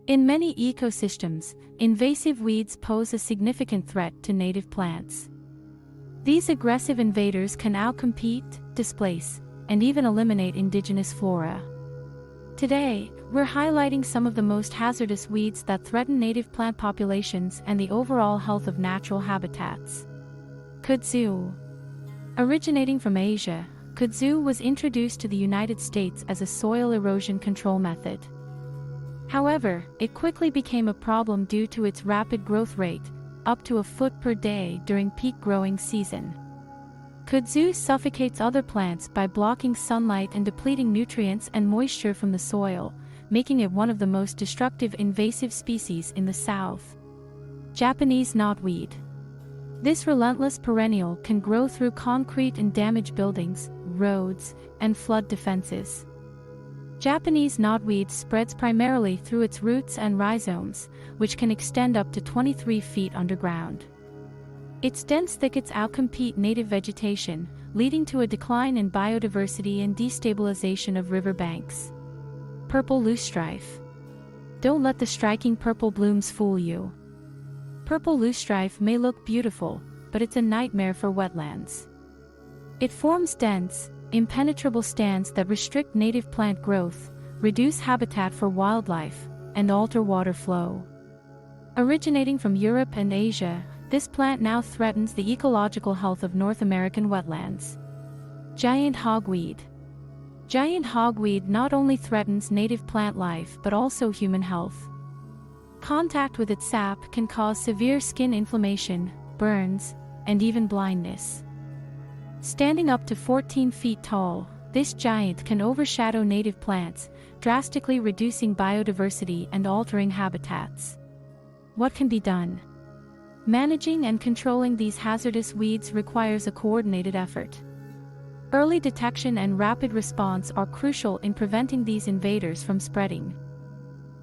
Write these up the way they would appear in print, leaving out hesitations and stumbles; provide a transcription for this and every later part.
In many ecosystems, invasive weeds pose a significant threat to native plants. These aggressive invaders can outcompete, displace, and even eliminate indigenous flora. Today, we're highlighting some of the most hazardous weeds that threaten native plant populations and the overall health of natural habitats. Kudzu. Originating from Asia, Kudzu was introduced to the United States as a soil erosion control method. However, it quickly became a problem due to its rapid growth rate, up to a foot per day during peak growing season. Kudzu suffocates other plants by blocking sunlight and depleting nutrients and moisture from the soil, making it one of the most destructive invasive species in the South. Japanese knotweed. This relentless perennial can grow through concrete and damage buildings, roads, and flood defenses. Japanese knotweed spreads primarily through its roots and rhizomes, which can extend up to 23 feet underground. Its dense thickets outcompete native vegetation, leading to a decline in biodiversity and destabilization of riverbanks. Purple loosestrife. Don't let the striking purple blooms fool you. Purple loosestrife may look beautiful, but it's a nightmare for wetlands. It forms dense, impenetrable stands that restrict native plant growth, reduce habitat for wildlife, and alter water flow. Originating from Europe and Asia, this plant now threatens the ecological health of North American wetlands. Giant hogweed. Giant hogweed not only threatens native plant life but also human health. Contact with its sap can cause severe skin inflammation, burns, and even blindness. Standing up to 14 feet tall, this giant can overshadow native plants, drastically reducing biodiversity and altering habitats. What can be done? Managing and controlling these hazardous weeds requires a coordinated effort. Early detection and rapid response are crucial in preventing these invaders from spreading.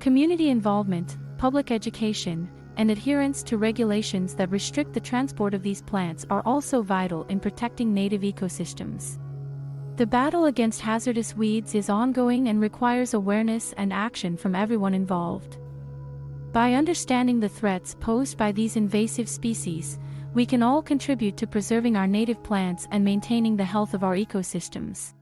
Community involvement, public education, and adherence to regulations that restrict the transport of these plants are also vital in protecting native ecosystems. The battle against hazardous weeds is ongoing and requires awareness and action from everyone involved. By understanding the threats posed by these invasive species, we can all contribute to preserving our native plants and maintaining the health of our ecosystems.